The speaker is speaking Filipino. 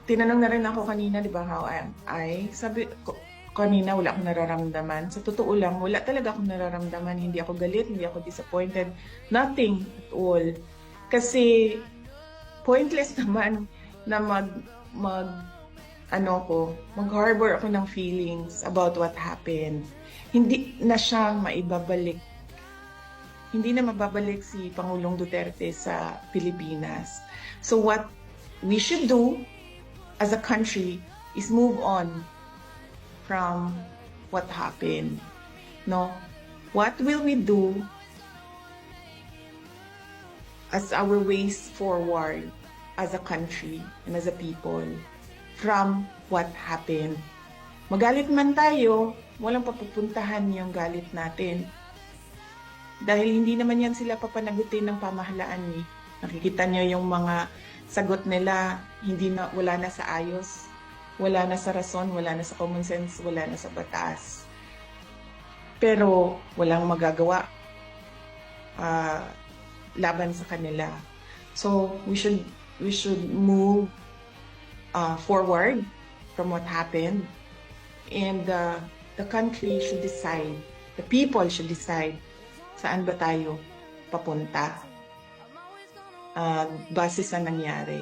tinanong na rin ako kanina, di ba, how am I? Sabi ko, kanina wala akong nararamdaman. Sa totoo lang, wala talaga akong nararamdaman. Hindi ako galit, hindi ako disappointed. Nothing at all. Kasi pointless naman na mag mag-harbor ako ng feelings about what happened. Hindi na siya maibabalik. Hindi na mababalik si Pangulong Duterte sa Pilipinas. So what we should do as a country is move on from what happened. No? What will we do as our ways forward as a country and as a people from what happened? Magalit man tayo, walang papupuntahan yung galit natin. Dahil hindi naman yan sila papanagutin ng pamahalaan eh. Nakikita nyo yung mga sagot nila, wala na sa ayos, wala na sa rason, wala na sa common sense, wala na sa batas. Pero walang magagawa laban sa kanila. So we should move forward from what happened, and the country should decide, the people should decide saan ba tayo papunta base sa nangyari.